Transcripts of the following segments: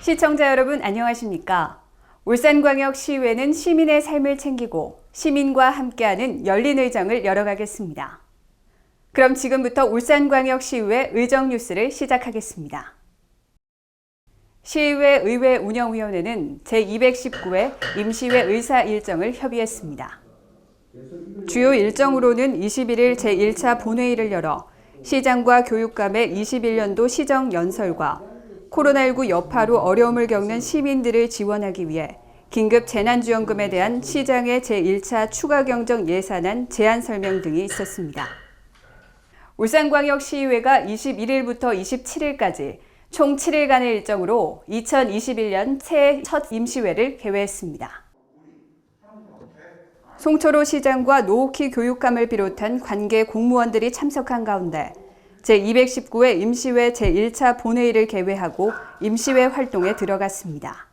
시청자 여러분 안녕하십니까? 울산광역시의회는 시민의 삶을 챙기고 시민과 함께하는 열린 의정을 열어가겠습니다. 그럼 지금부터 울산광역시의회 의정 뉴스를 시작하겠습니다. 시의회 의회 운영위원회는 제219회 임시회 의사 일정을 협의했습니다. 주요 일정으로는 21일 제1차 본회의를 열어 시장과 교육감의 21년도 시정연설과 코로나19 여파로 어려움을 겪는 시민들을 지원하기 위해 긴급 재난지원금에 대한 시장의 제1차 추가경정 예산안 제안 설명 등이 있었습니다. 울산광역시의회가 21일부터 27일까지 총 7일간의 일정으로 2021년 새해 첫 임시회를 개회했습니다. 송철호 시장과 노옥희 교육감을 비롯한 관계 공무원들이 참석한 가운데 제219회 임시회 제1차 본회의를 개회하고 임시회 활동에 들어갔습니다.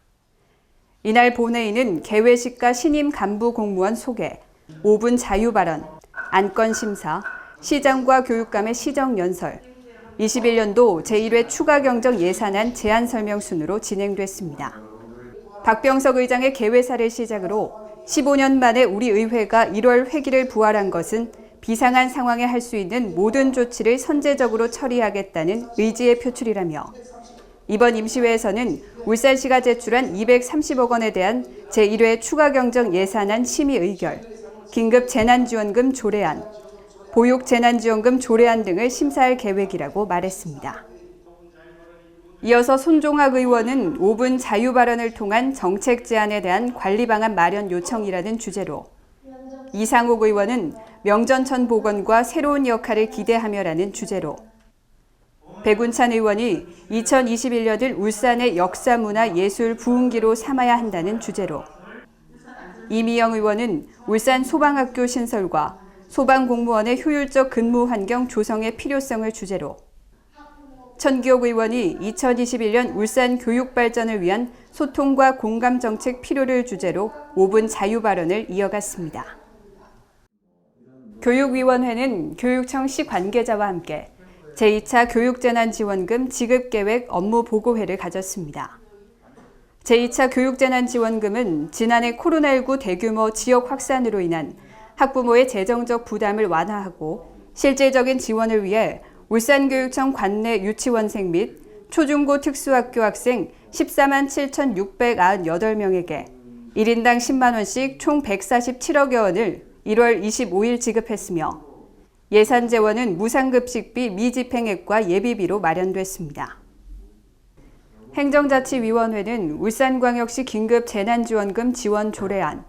이날 본회의는 개회식과 신임 간부 공무원 소개, 5분 자유발언, 안건심사, 시장과 교육감의 시정연설, 21년도 제1회 추가경정 예산안 제안 설명 순으로 진행됐습니다. 박병석 의장의 개회사를 시작으로 15년 만에 우리 의회가 1월 회기를 부활한 것은 비상한 상황에 할 수 있는 모든 조치를 선제적으로 처리하겠다는 의지의 표출이라며 이번 임시회에서는 울산시가 제출한 230억 원에 대한 제1회 추가경정 예산안 심의 의결, 긴급 재난지원금 조례안, 보육 재난지원금 조례안 등을 심사할 계획이라고 말했습니다. 이어서 손종학 의원은 5분 자유발언을 통한 정책 제안에 대한 관리 방안 마련 요청이라는 주제로, 이상욱 의원은 명전천 복원과 새로운 역할을 기대하며라는 주제로, 백운찬 의원이 2021년을 울산의 역사 문화 예술 부흥기로 삼아야 한다는 주제로, 이미영 의원은 울산 소방학교 신설과 소방공무원의 효율적 근무 환경 조성의 필요성을 주제로, 천기옥 의원이 2021년 울산 교육 발전을 위한 소통과 공감 정책 필요를 주제로 5분 자유 발언을 이어갔습니다. 교육위원회는 교육청 시 관계자와 함께 제2차 교육재난지원금 지급계획 업무보고회를 가졌습니다. 제2차 교육재난지원금은 지난해 코로나19 대규모 지역 확산으로 인한 학부모의 재정적 부담을 완화하고 실질적인 지원을 위해 울산교육청 관내 유치원생 및 초중고 특수학교 학생 14만 7,698명에게 1인당 10만 원씩 총 147억여 원을 1월 25일 지급했으며 예산 재원은 무상급식비 미집행액과 예비비로 마련됐습니다. 행정자치위원회는 울산광역시 긴급 재난지원금 지원 조례안,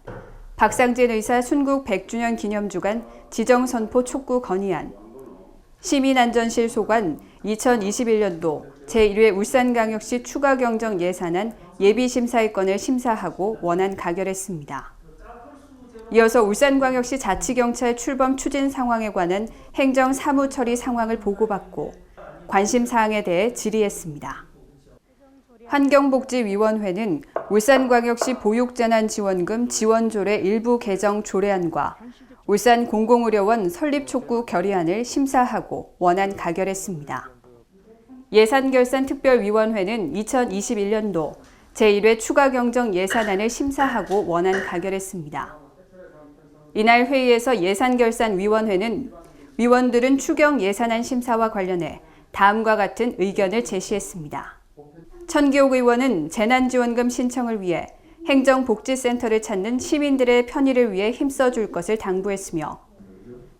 박상진 의사 순국 100주년 기념주간 지정선포 촉구 건의안, 시민안전실 소관 2021년도 제1회 울산광역시 추가경정 예산안 예비심사의 건을 심사하고 원안 가결했습니다. 이어서 울산광역시 자치경찰 출범 추진 상황에 관한 행정 사무 처리 상황을 보고받고 관심사항에 대해 질의했습니다. 환경복지위원회는 울산광역시 보육재난지원금 지원조례 일부 개정 조례안과 울산 공공의료원 설립 촉구 결의안을 심사하고 원안 가결했습니다. 예산결산특별위원회는 2021년도 제1회 추가경정 예산안을 심사하고 원안 가결했습니다. 이날 회의에서 예산결산위원회는 위원들은 추경 예산안 심사와 관련해 다음과 같은 의견을 제시했습니다. 천기옥 의원은 재난지원금 신청을 위해 행정복지센터를 찾는 시민들의 편의를 위해 힘써줄 것을 당부했으며,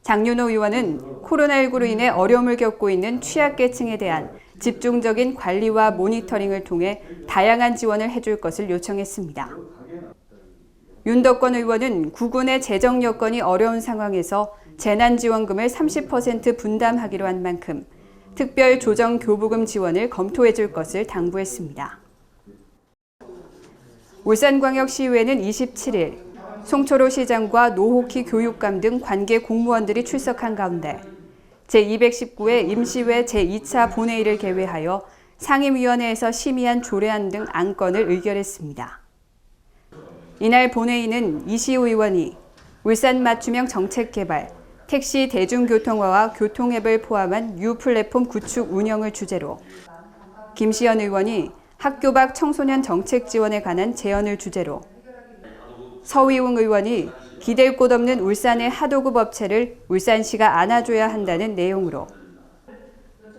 장윤호 의원은 코로나19로 인해 어려움을 겪고 있는 취약계층에 대한 집중적인 관리와 모니터링을 통해 다양한 지원을 해줄 것을 요청했습니다. 윤덕권 의원은 구군의 재정 여건이 어려운 상황에서 재난지원금을 30% 분담하기로 한 만큼 특별 조정 교부금 지원을 검토해 줄 것을 당부했습니다. 울산광역시의회는 27일 송철호 시장과 노옥희 교육감 등 관계 공무원들이 출석한 가운데 제219회 임시회 제2차 본회의를 개회하여 상임위원회에서 심의한 조례안 등 안건을 의결했습니다. 이날 본회의는 이시우 의원이 울산 맞춤형 정책개발, 택시 대중교통화와 교통앱을 포함한 뉴 플랫폼 구축 운영을 주제로, 김시현 의원이 학교 밖 청소년 정책 지원에 관한 제언을 주제로 서위웅 의원이 기댈 곳 없는 울산의 하도급 업체를 울산시가 안아줘야 한다는 내용으로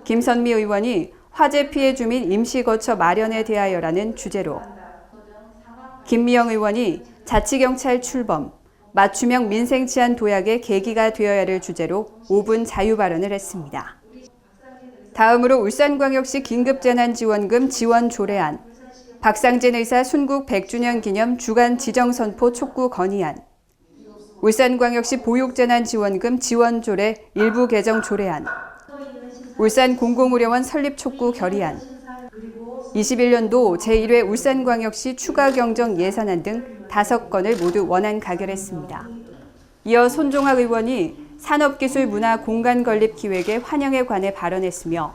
김선미 의원이 화재 피해 주민 임시거처 마련에 대하여라는 주제로 김미영 의원이 자치경찰 출범, 맞춤형 민생 치안 도약의 계기가 되어야를 주제로 5분 자유 발언을 했습니다. 다음으로 울산광역시 긴급재난지원금 지원 조례안, 박상진 의사 순국 100주년 기념 주간 지정선포 촉구 건의안, 울산광역시 보육재난지원금 지원 조례 일부 개정 조례안, 울산 공공의료원 설립 촉구 결의안, 21년도 제1회 울산광역시 추가 경정 예산안 등 5건을 모두 원안 가결했습니다. 이어 손종학 의원이 산업기술문화공간건립기획의 환영에 관해 발언했으며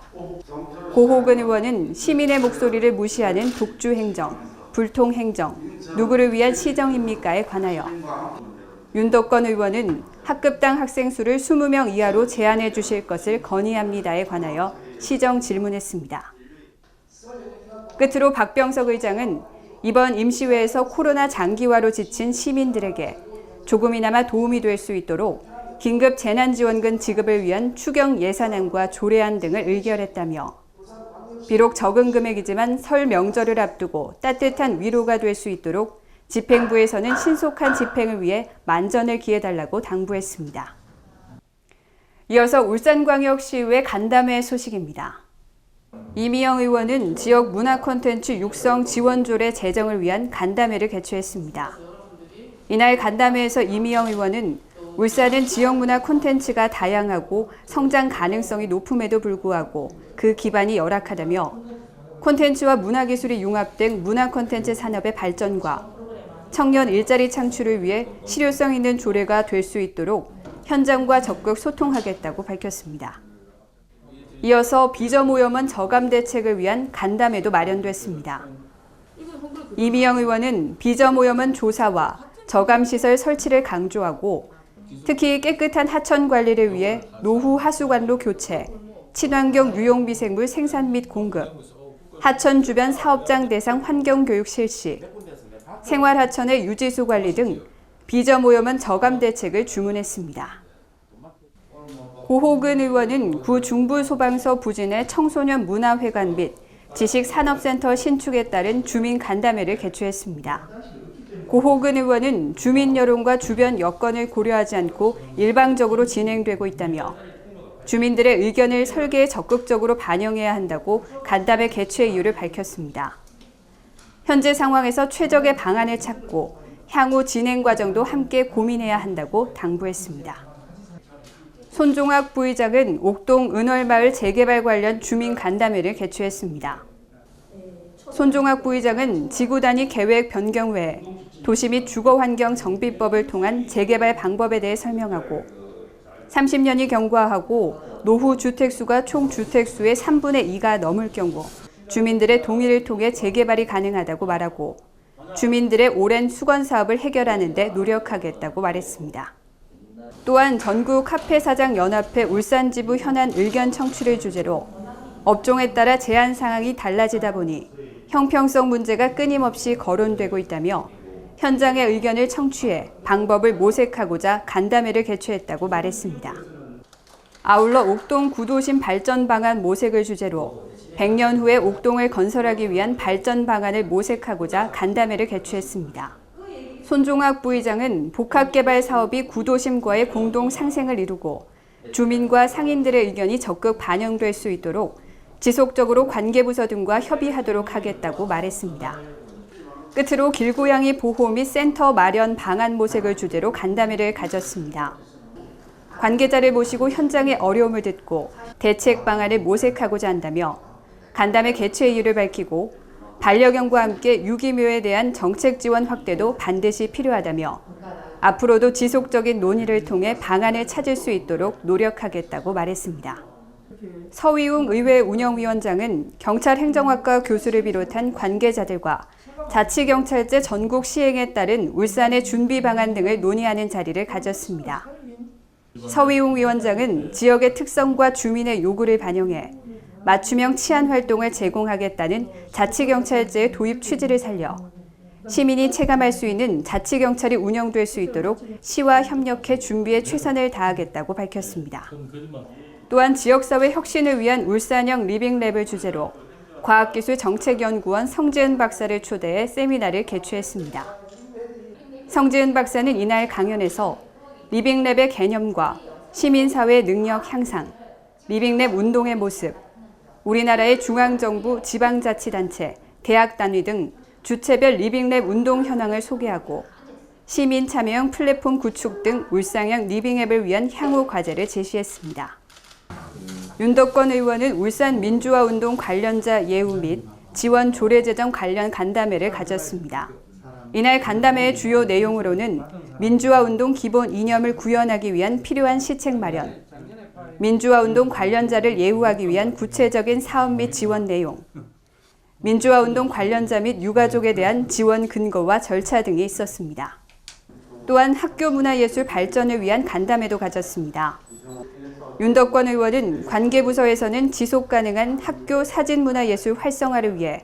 고호근 의원은 시민의 목소리를 무시하는 독주행정, 불통행정, 누구를 위한 시정입니까에 관하여 윤덕건 의원은 학급당 학생 수를 20명 이하로 제한해 주실 것을 건의합니다에 관하여 시정 질문했습니다. 끝으로 박병석 의장은 이번 임시회에서 코로나 장기화로 지친 시민들에게 조금이나마 도움이 될 수 있도록 긴급 재난지원금 지급을 위한 추경 예산안과 조례안 등을 의결했다며 비록 적은 금액이지만 설 명절을 앞두고 따뜻한 위로가 될 수 있도록 집행부에서는 신속한 집행을 위해 만전을 기해달라고 당부했습니다. 이어서 울산광역시의회 간담회 소식입니다. 이미영 의원은 지역 문화 콘텐츠 육성 지원 조례 제정을 위한 간담회를 개최했습니다. 이날 간담회에서 이미영 의원은 울산은 지역 문화 콘텐츠가 다양하고 성장 가능성이 높음에도 불구하고 그 기반이 열악하다며 콘텐츠와 문화기술이 융합된 문화 콘텐츠 산업의 발전과 청년 일자리 창출을 위해 실효성 있는 조례가 될 수 있도록 현장과 적극 소통하겠다고 밝혔습니다. 이어서 비점오염원 저감 대책을 위한 간담회도 마련됐습니다. 이미영 의원은 비점오염원 조사와 저감시설 설치를 강조하고 특히 깨끗한 하천 관리를 위해 노후 하수관로 교체, 친환경 유용미생물 생산 및 공급, 하천 주변 사업장 대상 환경교육 실시, 생활하천의 유지수 관리 등 비점오염원 저감 대책을 주문했습니다. 고호근 의원은 구 중부소방서 부진의 청소년 문화회관 및 지식산업센터 신축에 따른 주민 간담회를 개최했습니다. 고호근 의원은 주민 여론과 주변 여건을 고려하지 않고 일방적으로 진행되고 있다며 주민들의 의견을 설계에 적극적으로 반영해야 한다고 간담회 개최 이유를 밝혔습니다. 현재 상황에서 최적의 방안을 찾고 향후 진행 과정도 함께 고민해야 한다고 당부했습니다. 손종학 부의장은 옥동 은월마을 재개발 관련 주민 간담회를 개최했습니다. 손종학 부의장은 지구 단위 계획 변경 외에 도시 및 주거환경 정비법을 통한 재개발 방법에 대해 설명하고 30년이 경과하고 노후 주택수가 총 주택수의 3분의 2가 넘을 경우 주민들의 동의를 통해 재개발이 가능하다고 말하고 주민들의 오랜 수건 사업을 해결하는 데 노력하겠다고 말했습니다. 또한 전국 카페사장 연합회 울산지부 현안 의견 청취를 주제로 업종에 따라 제한 상황이 달라지다 보니 형평성 문제가 끊임없이 거론되고 있다며 현장의 의견을 청취해 방법을 모색하고자 간담회를 개최했다고 말했습니다. 아울러 옥동 구도심 발전 방안 모색을 주제로 100년 후에 옥동을 건설하기 위한 발전 방안을 모색하고자 간담회를 개최했습니다. 손종학 부의장은 복합개발 사업이 구도심과의 공동 상생을 이루고 주민과 상인들의 의견이 적극 반영될 수 있도록 지속적으로 관계부서 등과 협의하도록 하겠다고 말했습니다. 끝으로 길고양이 보호 및 센터 마련 방안 모색을 주제로 간담회를 가졌습니다. 관계자를 모시고 현장의 어려움을 듣고 대책 방안을 모색하고자 한다며 간담회 개최 이유를 밝히고 반려견과 함께 유기묘에 대한 정책 지원 확대도 반드시 필요하다며 앞으로도 지속적인 논의를 통해 방안을 찾을 수 있도록 노력하겠다고 말했습니다. 서위웅 의회 운영위원장은 경찰행정학과 교수를 비롯한 관계자들과 자치경찰제 전국 시행에 따른 울산의 준비 방안 등을 논의하는 자리를 가졌습니다. 서위웅 위원장은 지역의 특성과 주민의 요구를 반영해 맞춤형 치안 활동을 제공하겠다는 자치경찰제 도입 취지를 살려 시민이 체감할 수 있는 자치경찰이 운영될 수 있도록 시와 협력해 준비에 최선을 다하겠다고 밝혔습니다. 또한 지역사회 혁신을 위한 울산형 리빙랩을 주제로 과학기술정책연구원 성지은 박사를 초대해 세미나를 개최했습니다. 성지은 박사는 이날 강연에서 리빙랩의 개념과 시민사회 능력 향상, 리빙랩 운동의 모습, 우리나라의 중앙정부, 지방자치단체, 대학 단위 등 주체별 리빙랩 운동 현황을 소개하고 시민 참여형 플랫폼 구축 등 울산형 리빙앱을 위한 향후 과제를 제시했습니다. 윤덕권 의원은 울산 민주화운동 관련자 예우 및 지원 조례 제정 관련 간담회를 가졌습니다. 이날 간담회의 주요 내용으로는 민주화운동 기본 이념을 구현하기 위한 필요한 시책 마련, 민주화운동 관련자를 예우하기 위한 구체적인 사업 및 지원 내용, 민주화운동 관련자 및 유가족에 대한 지원 근거와 절차 등이 있었습니다. 또한 학교 문화예술 발전을 위한 간담회도 가졌습니다. 윤덕권 의원은 관계부서에서는 지속가능한 학교 사진문화예술 활성화를 위해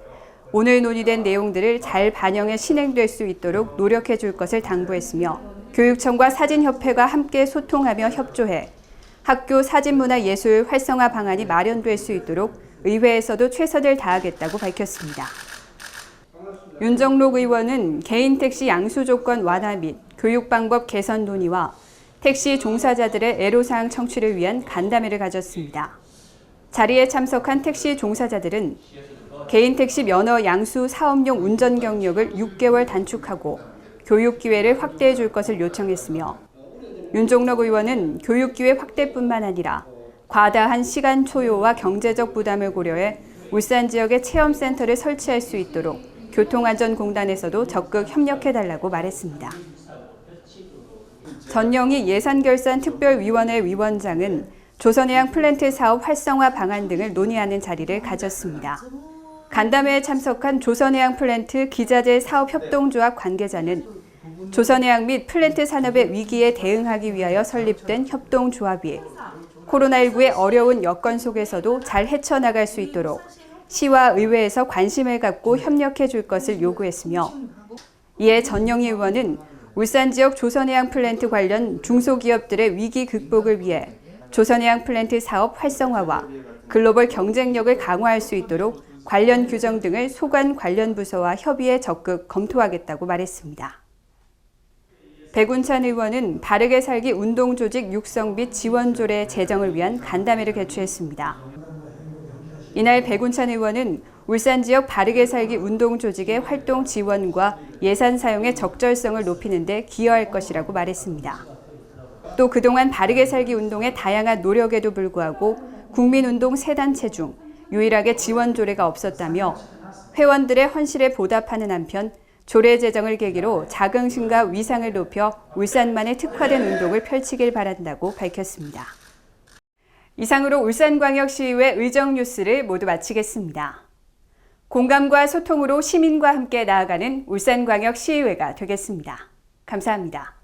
오늘 논의된 내용들을 잘 반영해 실행될 수 있도록 노력해 줄 것을 당부했으며 교육청과 사진협회가 함께 소통하며 협조해 학교 사진문화예술 활성화 방안이 마련될 수 있도록 의회에서도 최선을 다하겠다고 밝혔습니다. 윤정록 의원은 개인 택시 양수 조건 완화 및 교육 방법 개선 논의와 택시 종사자들의 애로사항 청취를 위한 간담회를 가졌습니다. 자리에 참석한 택시 종사자들은 개인 택시 면허 양수 사업용 운전 경력을 6개월 단축하고 교육 기회를 확대해 줄 것을 요청했으며 윤종록 의원은 교육 기회 확대뿐만 아니라 과다한 시간 초요와 경제적 부담을 고려해 울산 지역에 체험센터를 설치할 수 있도록 교통안전공단에서도 적극 협력해달라고 말했습니다. 전영희 예산결산특별위원회 위원장은 조선해양 플랜트 사업 활성화 방안 등을 논의하는 자리를 가졌습니다. 간담회에 참석한 조선해양 플랜트 기자재 사업협동조합 관계자는 조선해양 및 플랜트 산업의 위기에 대응하기 위하여 설립된 협동조합이 코로나19의 어려운 여건 속에서도 잘 헤쳐나갈 수 있도록 시와 의회에서 관심을 갖고 협력해 줄 것을 요구했으며 이에 전영희 의원은 울산 지역 조선해양 플랜트 관련 중소기업들의 위기 극복을 위해 조선해양 플랜트 사업 활성화와 글로벌 경쟁력을 강화할 수 있도록 관련 규정 등을 소관 관련 부서와 협의해 적극 검토하겠다고 말했습니다. 백운찬 의원은 바르게 살기 운동조직 육성 및 지원 조례 제정을 위한 간담회를 개최했습니다. 이날 백운찬 의원은 울산 지역 바르게 살기 운동조직의 활동 지원과 예산 사용의 적절성을 높이는 데 기여할 것이라고 말했습니다. 또 그동안 바르게 살기 운동의 다양한 노력에도 불구하고 국민운동 세 단체 중 유일하게 지원 조례가 없었다며 회원들의 헌실에 보답하는 한편 조례 제정을 계기로 자긍심과 위상을 높여 울산만의 특화된 운동을 펼치길 바란다고 밝혔습니다. 이상으로 울산광역시의회 의정뉴스를 모두 마치겠습니다. 공감과 소통으로 시민과 함께 나아가는 울산광역시의회가 되겠습니다. 감사합니다.